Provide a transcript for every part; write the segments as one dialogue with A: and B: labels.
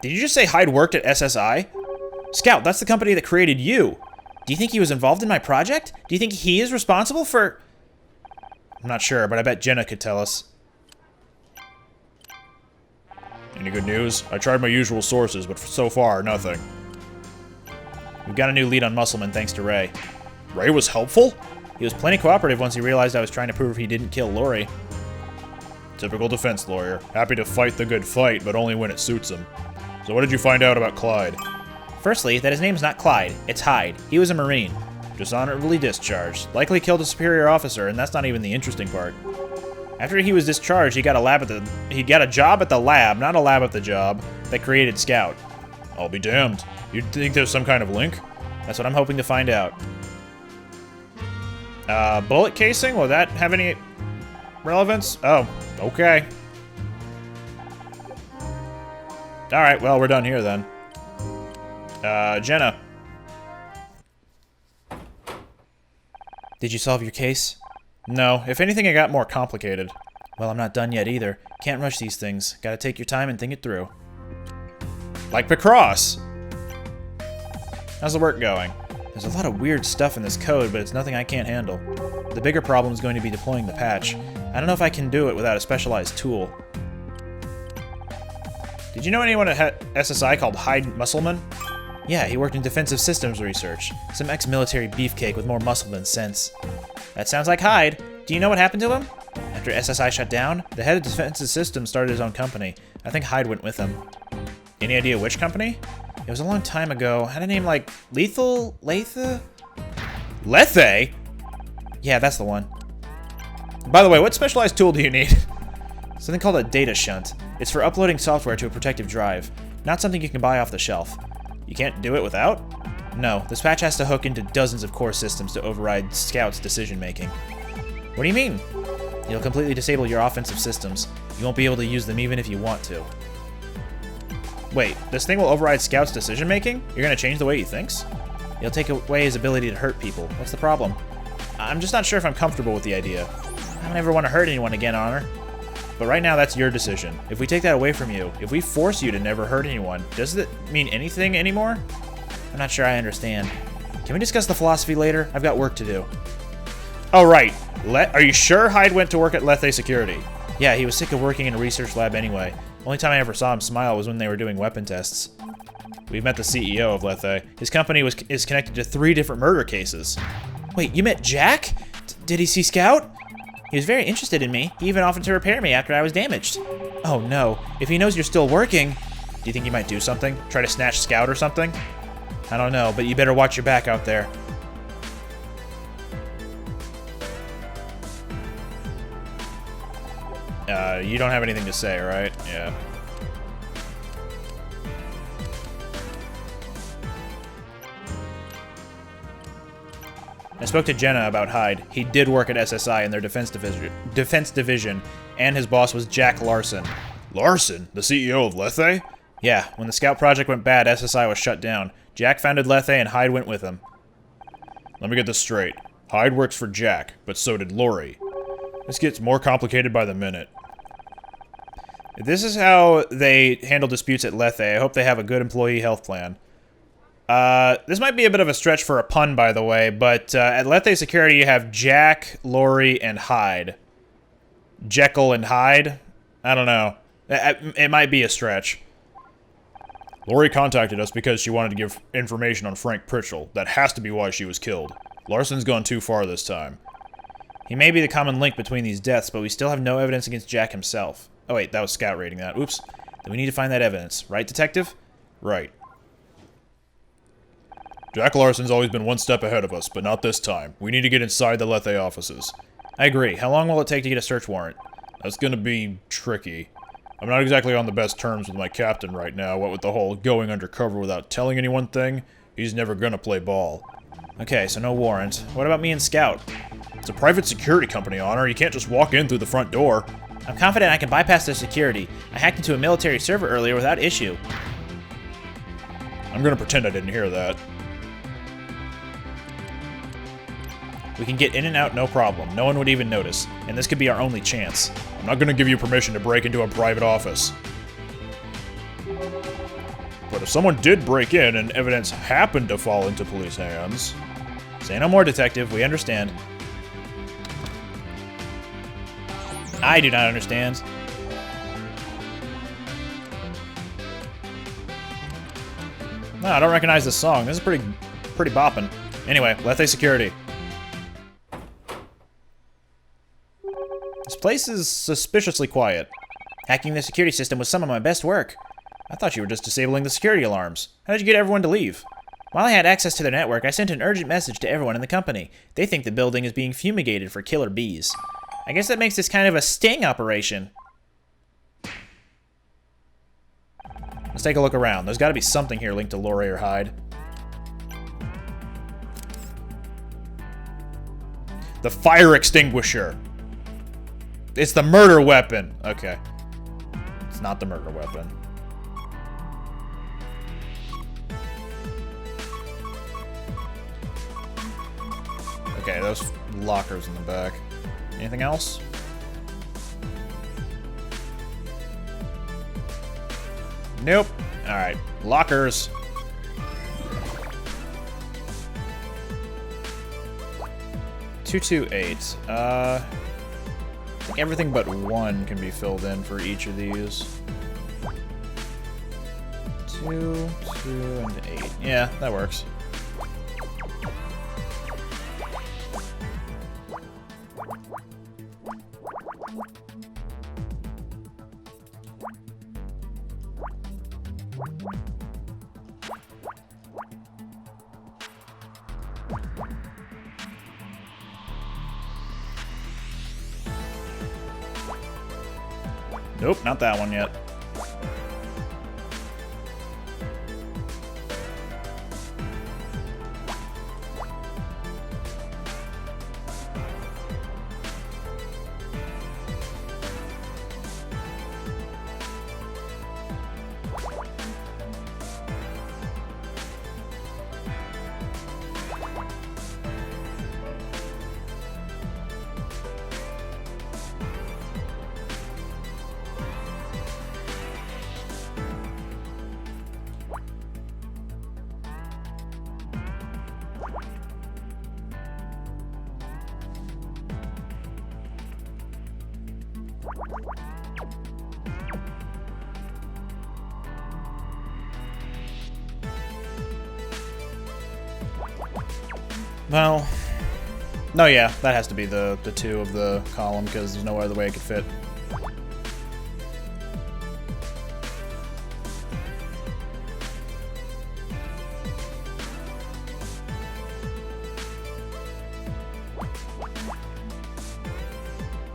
A: Did you just say Hyde worked at SSI? Scout, that's the company that created you. Do you think he was involved in my project? Do you think he is responsible for... I'm not sure, but I bet Jenna could tell us.
B: Any good news? I tried my usual sources, but so far, nothing.
A: We've got a new lead on Musselman thanks to Ray.
B: Ray was helpful?
A: He was plenty cooperative once he realized I was trying to prove he didn't kill Lori.
B: Typical defense lawyer. Happy to fight the good fight, but only when it suits him. So what did you find out about Clyde?
A: Firstly, that his name's not Clyde, it's Hyde. He was a Marine. Dishonorably discharged. Likely killed a superior officer, and that's not even the interesting part. After he was discharged, he got a job at the lab, not a lab at the job, that created Scout.
B: I'll be damned. You think there's some kind of link?
A: That's what I'm hoping to find out. Bullet casing? Will that have any relevance? Oh, okay. Alright, well, we're done here then. Jenna. Did you solve your case? No. If anything, it got more complicated. Well, I'm not done yet either. Can't rush these things. Gotta take your time and think it through. Like Picross! How's the work going? There's a lot of weird stuff in this code, but it's nothing I can't handle. The bigger problem is going to be deploying the patch. I don't know if I can do it without a specialized tool. Did you know anyone at SSI called Hyde Musselman? Yeah, he worked in defensive systems research. Some ex-military beefcake with more muscle than sense. That sounds like Hyde. Do you know what happened to him? After SSI shut down, the head of defensive systems started his own company. I think Hyde went with him. Any idea which company? It was a long time ago. Had a name like Lethal? Lethe? Lethe? Yeah, that's the one. By the way, what specialized tool do you need? Something called a data shunt. It's for uploading software to a protective drive. Not something you can buy off the shelf. You can't do it without? No, this patch has to hook into dozens of core systems to override Scout's decision-making. What do you mean? You'll completely disable your offensive systems. You won't be able to use them even if you want to. Wait, this thing will override Scout's decision-making? You're gonna change the way he thinks? You'll take away his ability to hurt people. What's the problem? I'm just not sure if I'm comfortable with the idea. I don't ever want to hurt anyone again, Honor. But right now, that's your decision. If we take that away from you, if we force you to never hurt anyone, does it mean anything anymore? I'm not sure I understand. Can we discuss the philosophy later? I've got work to do. Oh, right. Are you sure Hyde went to work at Lethe Security? Yeah, he was sick of working in a research lab anyway. Only time I ever saw him smile was when they were doing weapon tests. We've met the CEO of Lethe. His company is connected to 3 different murder cases. Wait, you met Jack? Did he see Scout? He was very interested in me. He even offered to repair me after I was damaged. Oh no, if he knows you're still working... Do you think he might do something? Try to snatch Scout or something? I don't know, but you better watch your back out there. You don't have anything to say, right? Yeah. I spoke to Jenna about Hyde. He did work at SSI in their defense division, and his boss was Jack Larson.
B: Larson? The CEO of Lethe?
A: Yeah, when the Scout project went bad, SSI was shut down. Jack founded Lethe and Hyde went with him.
B: Let me get this straight. Hyde works for Jack, but so did Lori. This gets more complicated by the minute.
A: If this is how they handle disputes at Lethe, I hope they have a good employee health plan. This might be a bit of a stretch for a pun, by the way, but at Lethe Security you have Jack, Lori, and Hyde. Jekyll and Hyde? I don't know. It might be a stretch.
B: Lori contacted us because she wanted to give information on Frank Pritchell. That has to be why she was killed. Larson's gone too far this time.
A: He may be the common link between these deaths, but we still have no evidence against Jack himself. Oh wait, that was Scout rating that. Oops. Then we need to find that evidence. Right, Detective?
B: Right. Jack Larson's always been one step ahead of us, but not this time. We need to get inside the Lethe offices.
A: I agree. How long will it take to get a search warrant?
B: That's gonna be tricky. I'm not exactly on the best terms with my captain right now, what with the whole going undercover without telling anyone thing. He's never gonna play ball.
A: Okay, so no warrant. What about me and Scout?
B: It's a private security company, Honor. You can't just walk in through the front door.
A: I'm confident I can bypass their security. I hacked into a military server earlier without issue.
B: I'm gonna pretend I didn't hear that.
A: We can get in and out no problem. No one would even notice. And this could be our only chance.
B: I'm not gonna give you permission to break into a private office. But if someone did break in and evidence happened to fall into police hands...
A: Say no more, Detective. We understand. I do not understand. No, I don't recognize this song. This is pretty boppin'. Anyway, Lethe Security. This place is suspiciously quiet. Hacking the security system was some of my best work. I thought you were just disabling the security alarms. How did you get everyone to leave? While I had access to their network, I sent an urgent message to everyone in the company. They think the building is being fumigated for killer bees. I guess that makes this kind of a sting operation. Let's take a look around. There's got to be something here linked to Lorre or Hyde.
B: The fire extinguisher. It's the murder weapon. Okay. It's not the murder weapon. Okay, those lockers in the back. Anything else?
A: Nope. Alright. Lockers.
B: $228. I think everything but one can be filled in for each of these.
A: 2, 2, and 8. Yeah, that works.
B: Nope, not that one yet.
A: Well, no, yeah, that has to be the 2 of the column because there's no other way it could fit.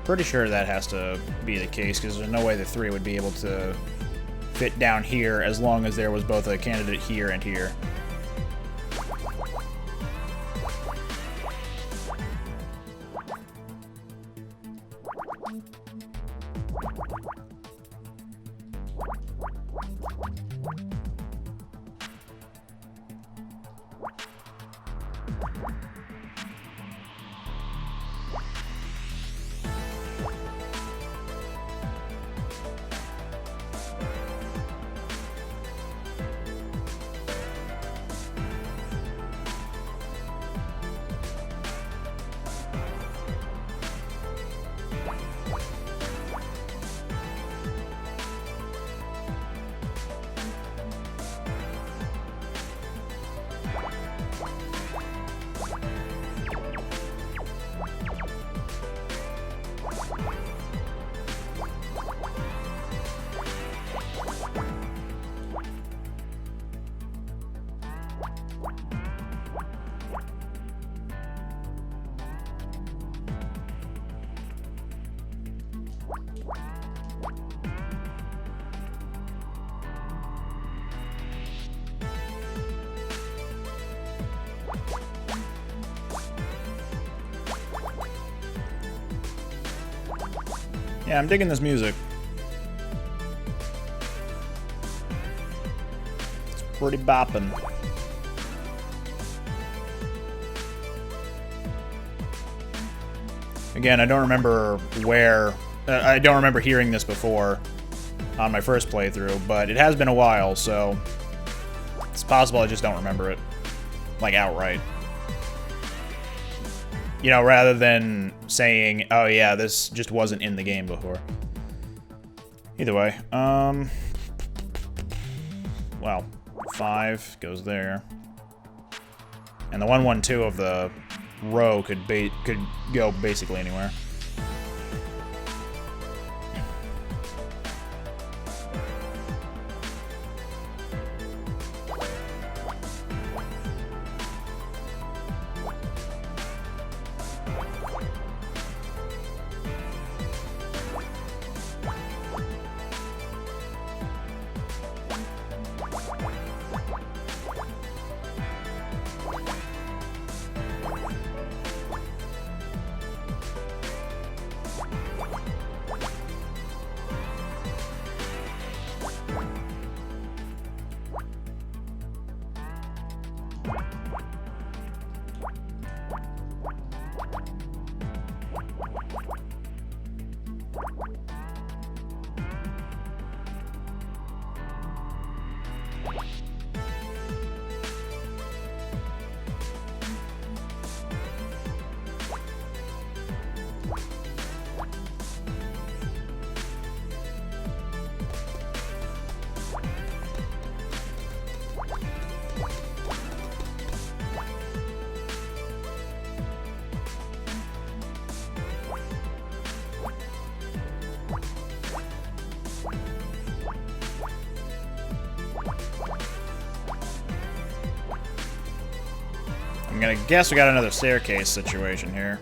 A: Pretty sure that has to be the case because there's no way the 3 would be able to fit down here as long as there was both a candidate here and here. Yeah, I'm digging this music. It's pretty boppin'. Again, I don't remember where... I don't remember hearing this before. on my first playthrough, but it has been a while, so it's possible I just don't remember it, like, outright. You know, rather than saying, oh yeah, this just wasn't in the game before. Either way, well, 5 goes there. And the 112 of the row could go basically anywhere. I'm gonna guess we got another staircase situation here.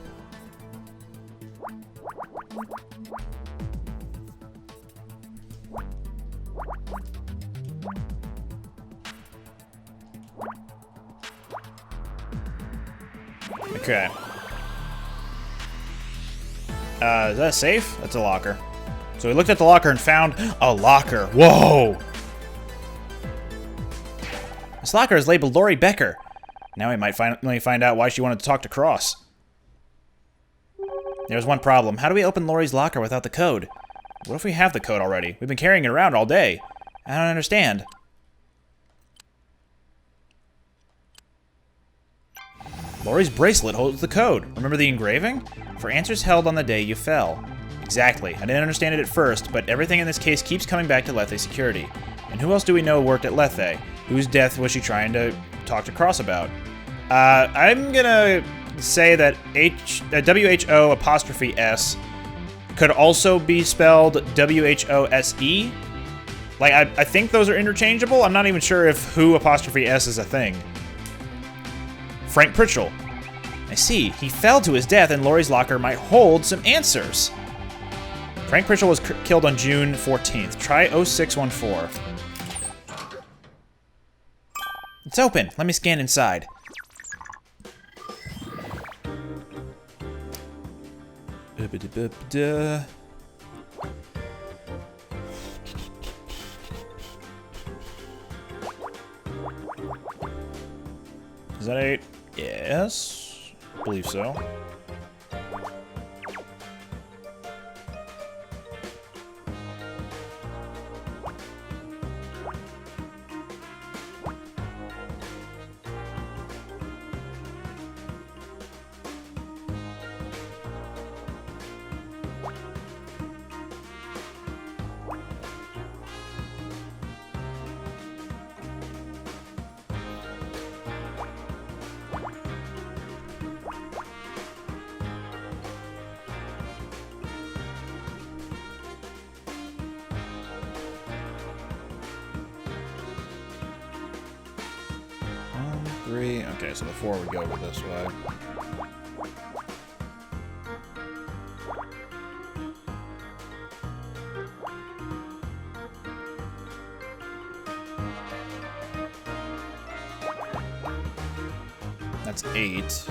A: Okay. Is that a safe? That's a locker. So we looked at the locker and found a locker. Whoa! This locker is labeled Lori Becker. Now we might finally find out why she wanted to talk to Cross. There's one problem. How do we open Lori's locker without the code? What if we have the code already? We've been carrying it around all day. I don't understand. Lori's bracelet holds the code. Remember the engraving? For answers held on the day you fell. Exactly. I didn't understand it at first, but everything in this case keeps coming back to Lethe Security. And who else do we know worked at Lethe? Whose death was she trying to talk to Cross about? I'm gonna say that WHO apostrophe S could also be spelled WHOSE. Like, I think those are interchangeable. I'm not even sure if who apostrophe S is a thing. Frank Pritchell. I see. He fell to his death, and Lori's locker might hold some answers. Frank Pritchell was killed on June 14th. Try 0614. It's open. Let me scan inside. Is that 8? Yes. I believe so. Okay, so the 4 would go over this way. That's 8.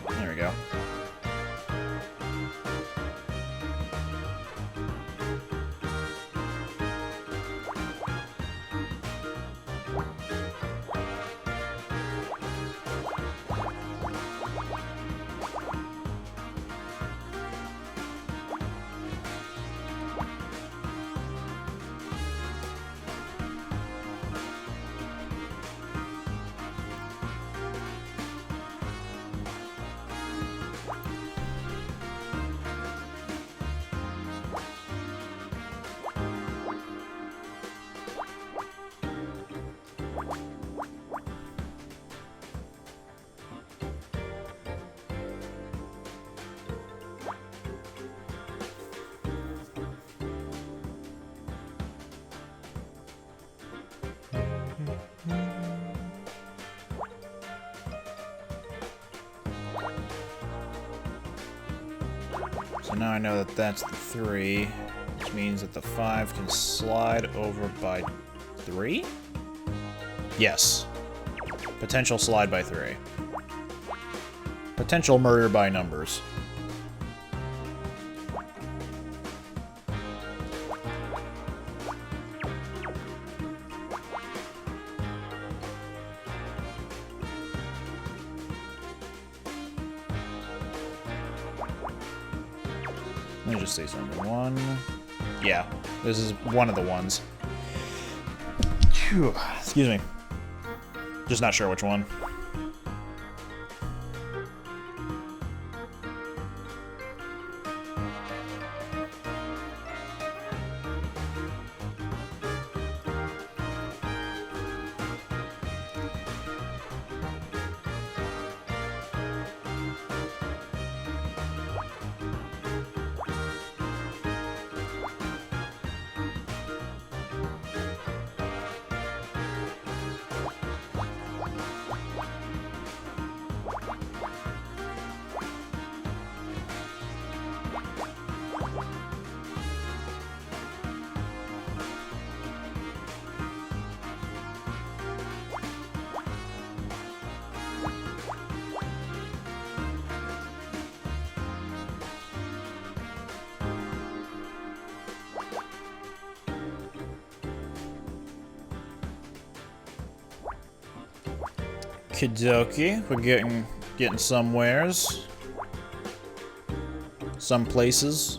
A: There we go. So now I know that that's the 3, which means that the 5 can slide over by 3? Yes. Potential slide by 3. Potential murder by numbers. Let me just say something. 1. Yeah, this is one of the ones. Phew. Excuse me. Just not sure which one. Kidoki, we're getting somewheres. Some places.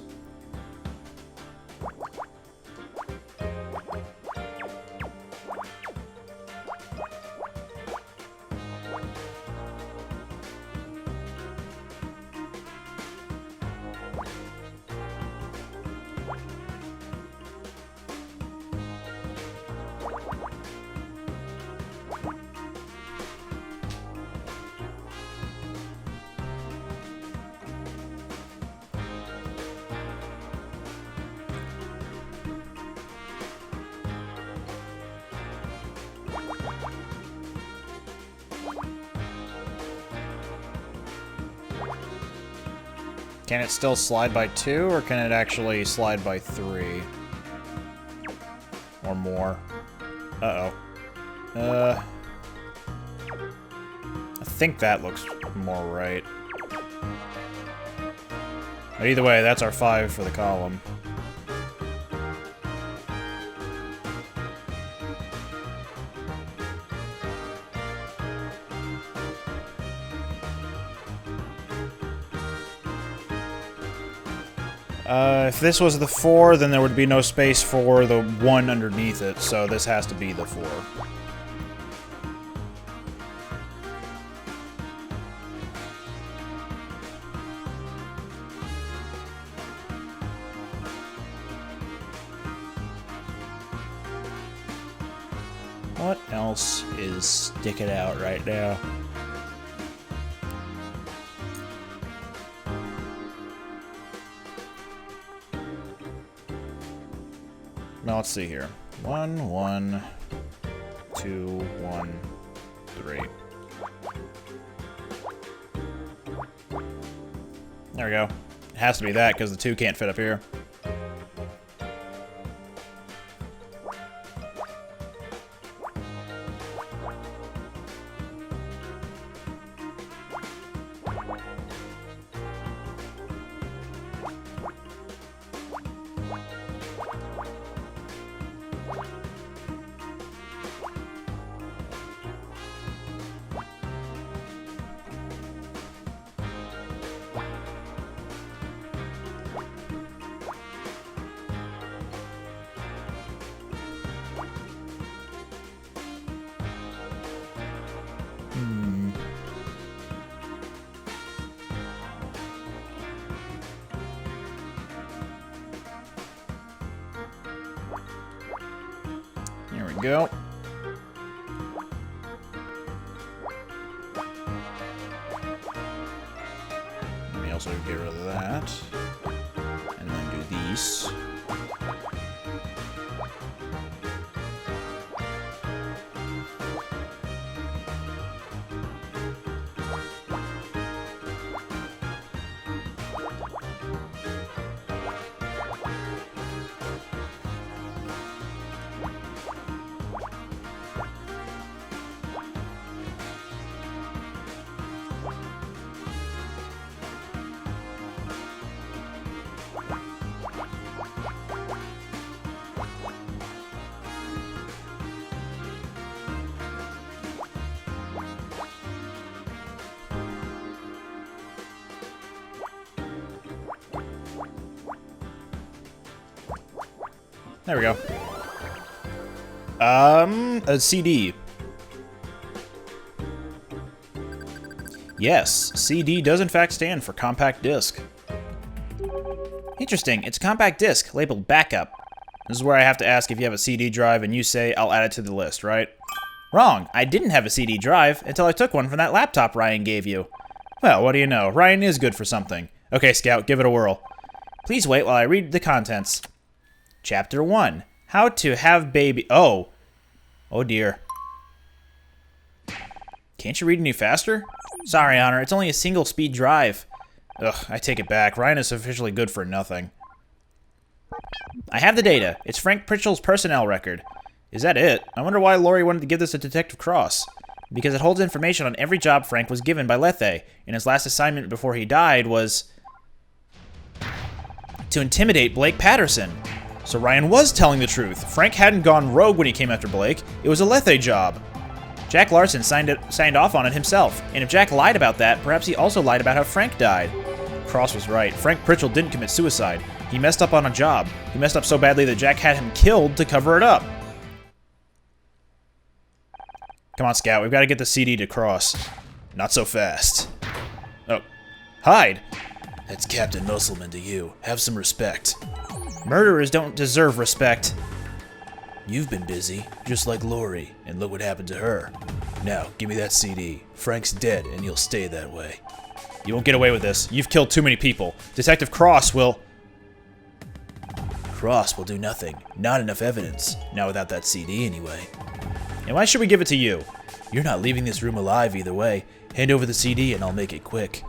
A: Can it still slide by 2, or can it actually slide by 3? Or more? Uh-oh. I think that looks more right. But either way, that's our 5 for the column. If this was the 4, then there would be no space for the 1 underneath it, so this has to be the 4. What else is sticking out right now? Now let's see here. 1, 1, 2, 1, 3. There we go. It has to be that because the 2 can't fit up here. Here we go. Let me also get rid of that. And then do these. There we go. A CD. Yes, CD does in fact stand for compact disc. Interesting, it's a compact disc labeled backup. This is where I have to ask if you have a CD drive and you say I'll add it to the list, right? Wrong, I didn't have a CD drive until I took one from that laptop Ryan gave you. Well, what do you know, Ryan is good for something. Okay, Scout, give it a whirl. Please wait while I read the contents. Chapter 1, How to Have Baby... Oh. Oh dear. Can't you read any faster? Sorry, Honor, it's only a single-speed drive. Ugh, I take it back. Ryan is officially good for nothing. I have the data. It's Frank Pritchell's personnel record. Is that it? I wonder why Laurie wanted to give this to Detective Cross. Because it holds information on every job Frank was given by Lethe, and his last assignment before he died was... to intimidate Blake Patterson. So Ryan was telling the truth. Frank hadn't gone rogue when he came after Blake. It was a Lethe job. Jack Larson signed off on it himself, and if Jack lied about that, perhaps he also lied about how Frank died. Cross was right. Frank Pritchell didn't commit suicide. He messed up on a job. He messed up so badly that Jack had him killed to cover it up. Come on, Scout. We've got to get the CD to Cross. Not so fast. Oh. Hyde! That's Captain Musselman to you. Have some respect. Murderers don't deserve respect. You've been busy, just like Laurie, and look what happened to her. Now, give me that CD. Frank's dead, and you'll stay that way. You won't get away with this. You've killed too many people. Detective Cross will... Cross will do nothing. Not enough evidence. Not without that CD, anyway. And why should we give it to you? You're not leaving this room alive either way. Hand over the CD, and I'll make it quick.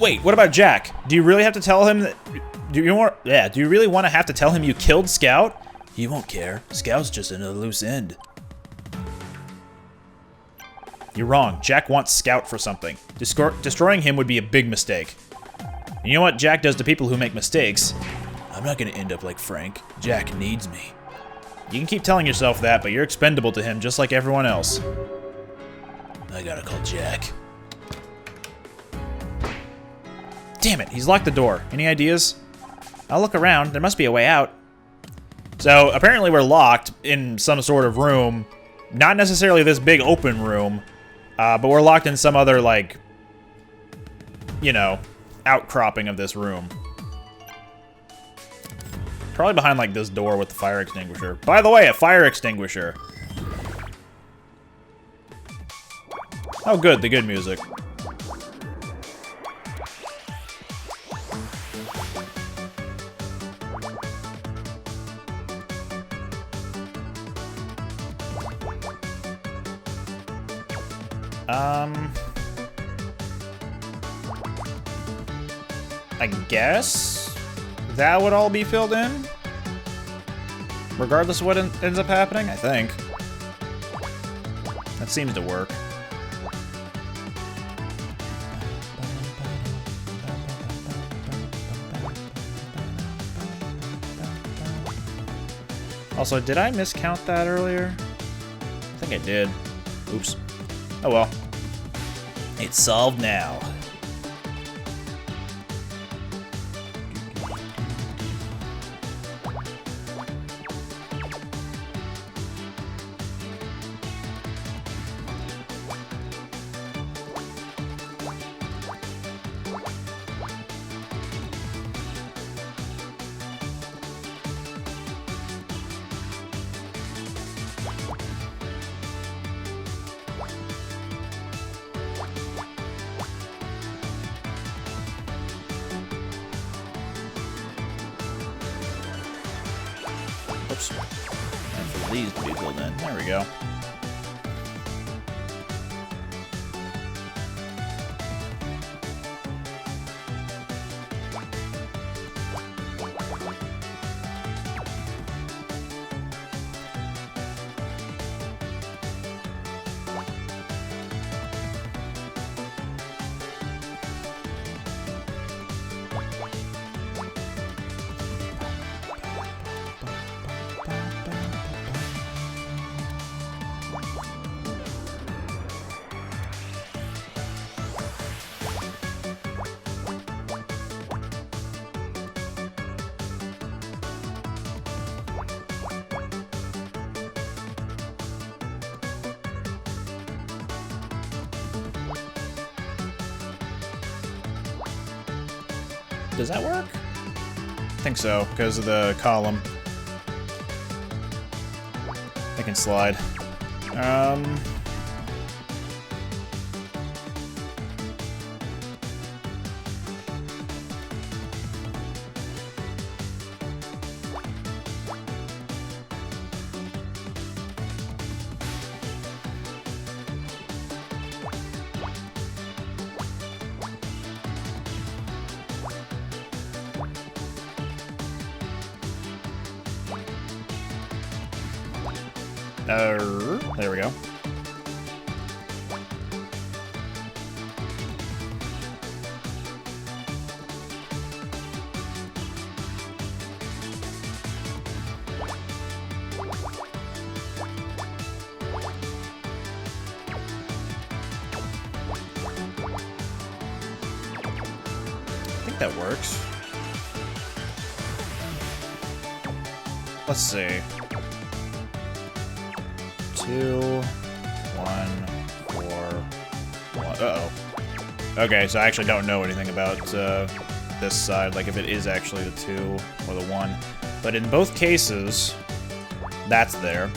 A: Wait, what about Jack? Do you really have to tell him that... Do you really want to have to tell him you killed Scout? He won't care. Scout's just another loose end. You're wrong. Jack wants Scout for something. Destroying him would be a big mistake. And you know what Jack does to people who make mistakes? I'm not going to end up like Frank. Jack needs me. You can keep telling yourself that, but you're expendable to him just like everyone else. I gotta call Jack. Damn it, he's locked the door. Any ideas? I'll look around. There must be a way out. So, apparently we're locked in some sort of room. Not necessarily this big open room, but we're locked in some other, like, you know, outcropping of this room. Probably behind, like, this door with the fire extinguisher. By the way, a fire extinguisher. Oh, good, the good music. I guess that would all be filled in? Regardless of what ends up happening, I think. That seems to work. Also, did I miscount that earlier? I think I did. Oops. Oh well. It's solved now. Oops. And for these to be filled in. There we go. Does that work?
B: I think so, because of the column. I can slide. There we go.
A: I think that works. Let's see. 2, 1, 4, 1. Uh-oh. Okay, so I actually don't know anything about this side, like if it is actually the 2 or the 1. But in both cases, that's there.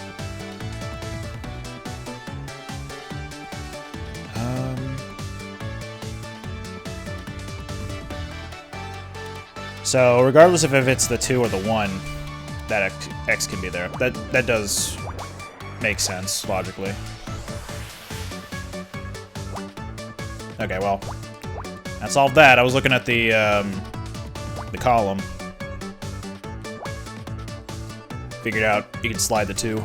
A: So regardless of if it's the 2 or the 1, that X can be there. That does make sense, logically. Okay, well, that solved that. I was looking at the column. Figured out you can slide the 2.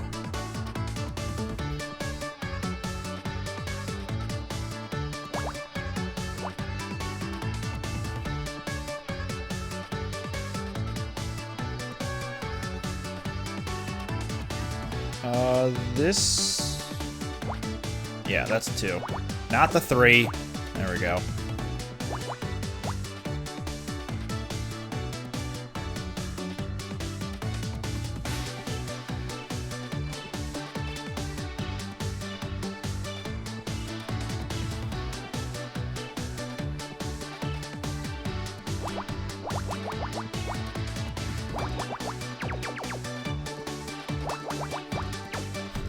A: This... Yeah, that's the 2. Not the 3. There we go.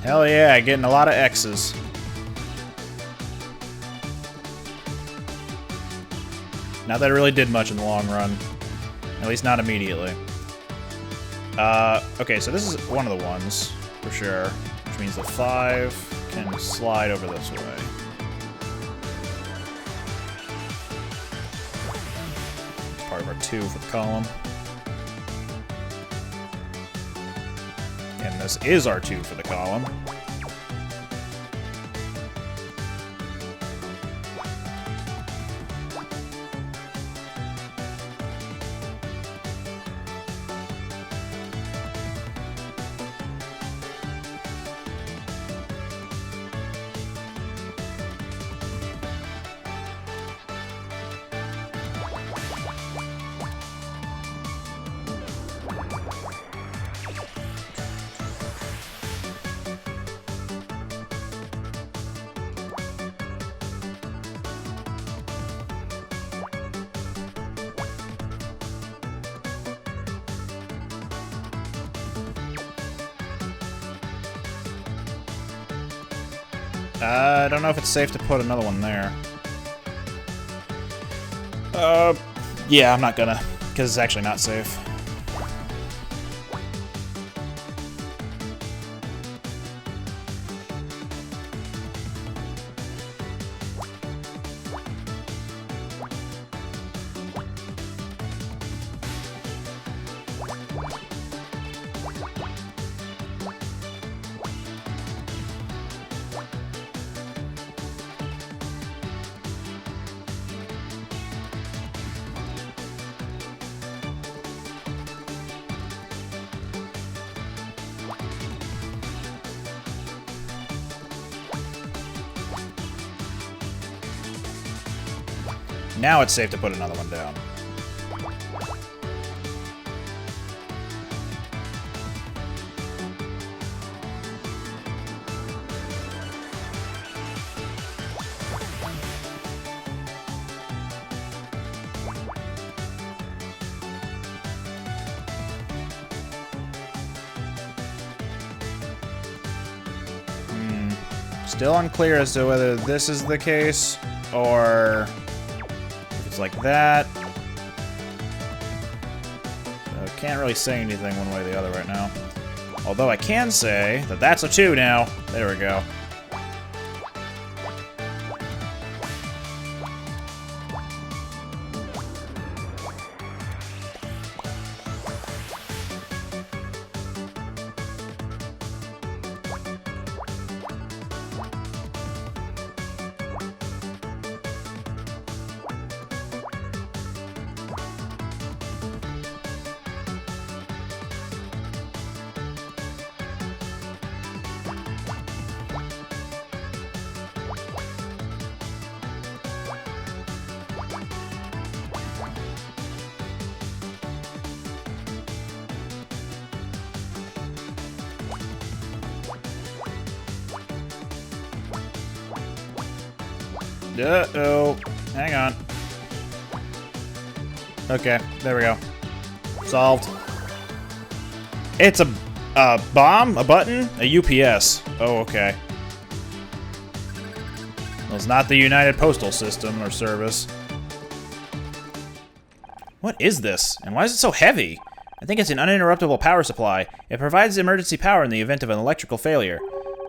A: Hell yeah, getting a lot of X's. Not that it really did much in the long run. At least not immediately. Okay, so this is one of the ones, for sure. Which means the 5 can slide over this way. It's part of our 2 for the column. And this is our 2 for the column. I don't know if it's safe to put another one there. Yeah, I'm not gonna, because it's actually not safe. Now it's safe to put another one down. Still unclear as to whether this is the case or if it's like that. So can't really say anything one way or the other right now. Although I can say that that's a 2 now. There we go. Uh-oh. Hang on. Okay, there we go. Solved. It's a bomb? A button? A UPS. Oh, okay. Well, it's not the United Postal System or Service. What is this? And why is it so heavy? I think it's an uninterruptible power supply. It provides emergency power in the event of an electrical failure.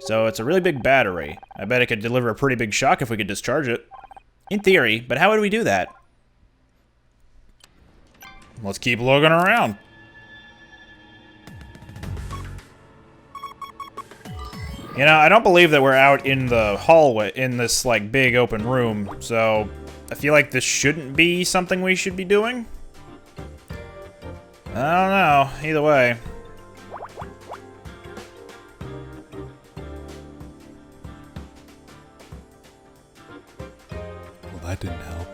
A: So it's a really big battery. I bet it could deliver a pretty big shock if we could discharge it. In theory, but how would we do that?
B: Let's keep looking around.
A: You know, I don't believe that we're out in the hallway, in this, like, big open room, so I feel like this shouldn't be something we should be doing. I don't know. Either way.
B: Well, that didn't help.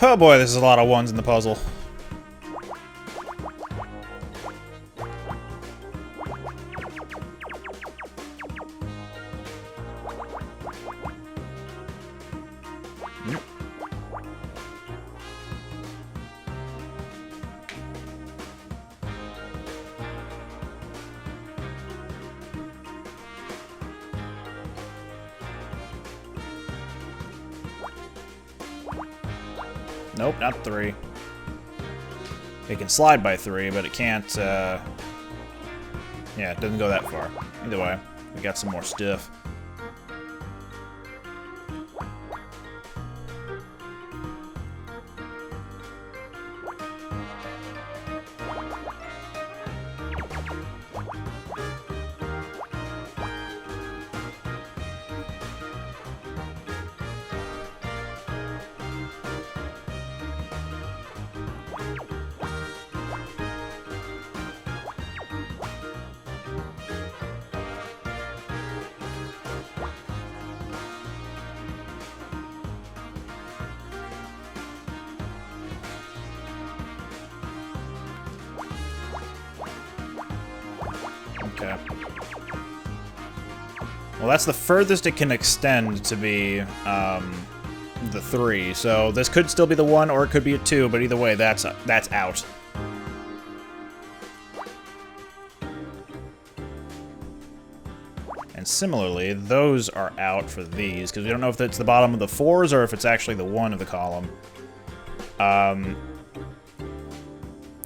A: Oh boy, this is a lot of ones in the puzzle. Nope, not 3. It can slide by 3, but it can't, yeah, it doesn't go that far. Either way, we got some more stuff. Okay. Well, that's the furthest it can extend to be, the 3. So this could still be the 1, or it could be a 2, but either way, that's out. And similarly, those are out for these, because we don't know if it's the bottom of the 4s or if it's actually the 1 of the column.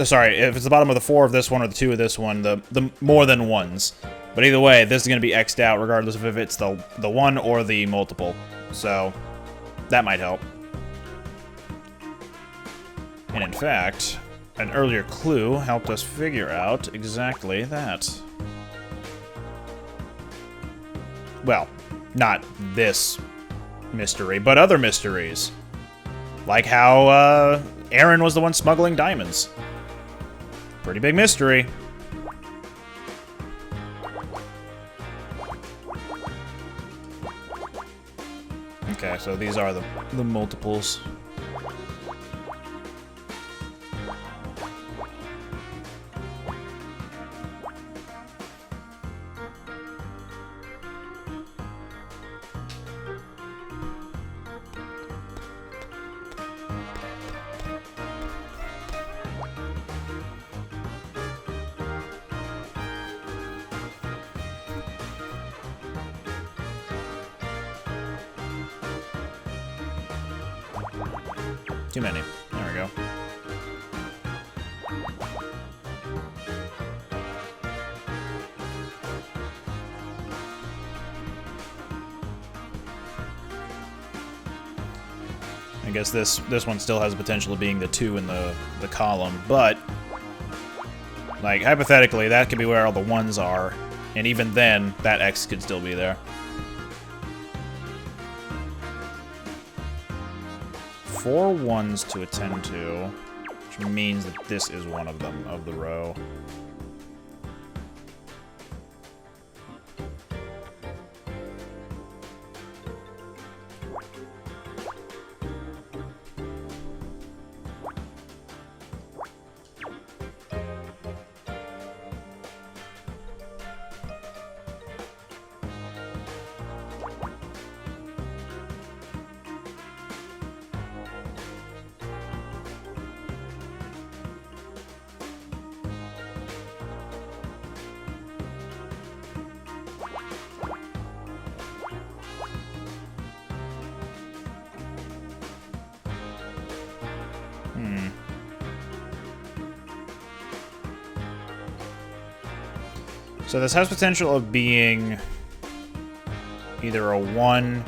A: Sorry, if it's the bottom of the 4 of this one or the 2 of this one, the more than 1s. But either way, this is going to be X'd out regardless of if it's the 1 or the multiple. So, that might help. And in fact, an earlier clue helped us figure out exactly that. Well, not this mystery, but other mysteries. Like how, Aaron was the one smuggling diamonds. Pretty big mystery. Okay, so these are the multiples. Too many. There we go. I guess this one still has the potential of being the 2 in the column, but like hypothetically that could be where all the 1s are, and even then that X could still be there. 4 1s to attend to, which means that this is one of them of the row. So this has potential of being either a 1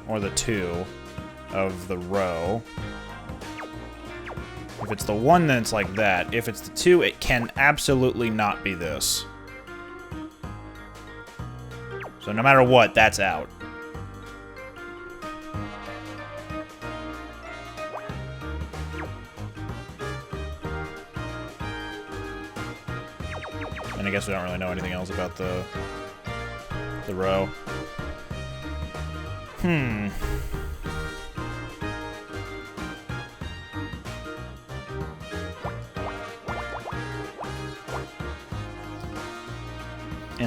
A: or the 2 of the row. If it's the 1, then it's like that. If it's the 2, it can absolutely not be this. So no matter what, that's out. And I guess we don't really know anything else about the row. And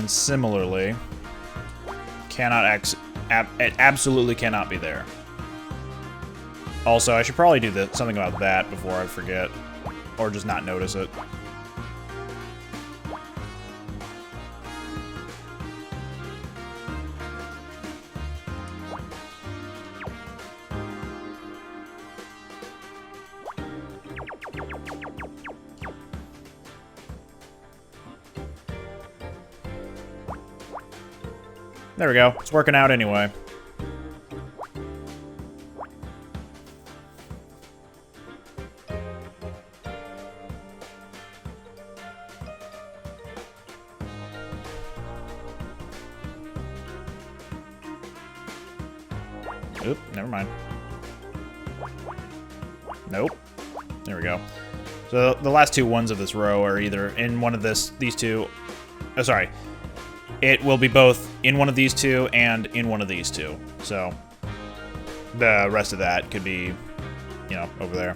A: similarly, it absolutely cannot be there. Also, I should probably do something about that before I forget, or just not notice it. There we go. It's working out anyway. Oop, never mind. Nope. There we go. So the last 2 1s of this row are either in one of these two. Oh, sorry. It will be both in one of these 2 and in one of these 2. So the rest of that could be, you know, over there.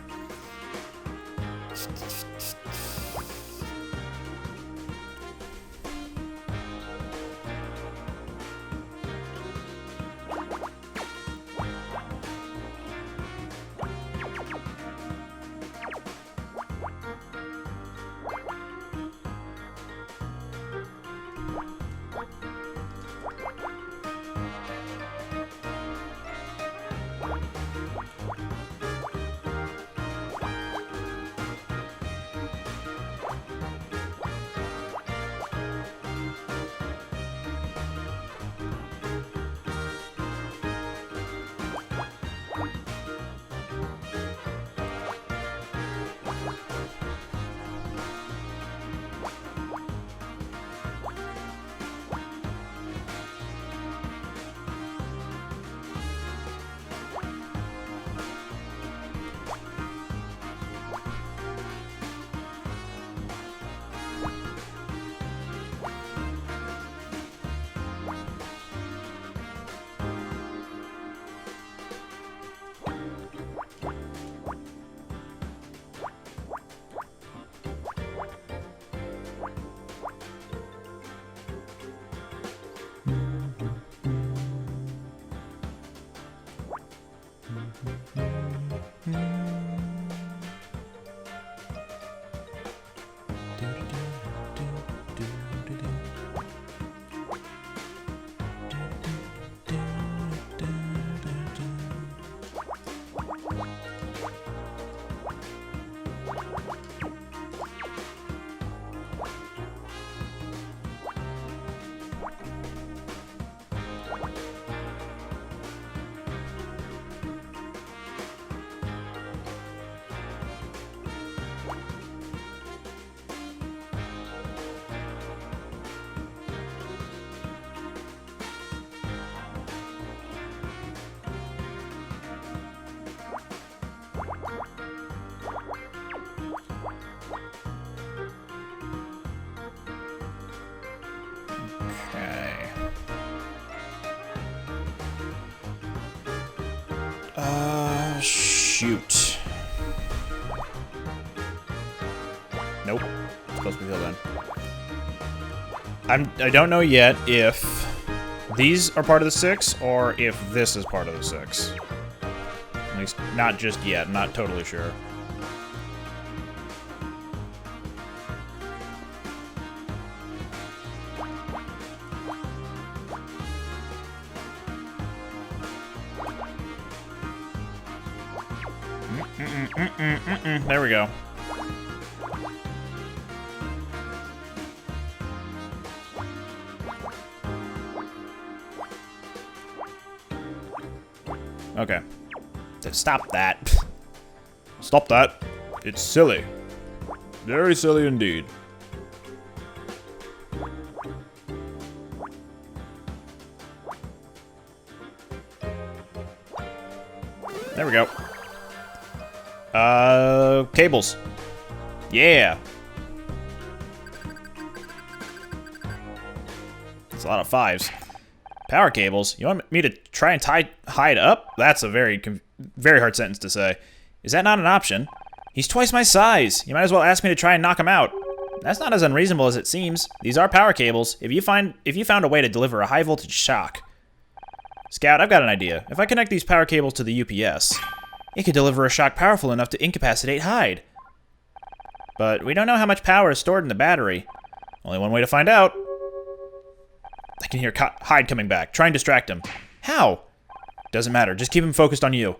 A: Okay. Shoot. Nope. Supposed to be filled in. I don't know yet if these are part of the 6 or if this is part of the 6. At least not just yet. I'm not totally sure. There we go. Okay. Stop that.
B: Stop that. It's silly. Very silly indeed.
A: There we go. Cables. Yeah. That's a lot of 5s. Power cables? You want me to try and hide up? That's a very hard sentence to say. Is that not an option? He's twice my size. You might as well ask me to try and knock him out. That's not as unreasonable as it seems. These are power cables. If you found a way to deliver a high voltage shock. Scout, I've got an idea. If I connect these power cables to the UPS, it could deliver a shock powerful enough to incapacitate Hyde. But we don't know how much power is stored in the battery. Only one way to find out. I can hear Hyde coming back. Try and distract him. How? Doesn't matter. Just keep him focused on you.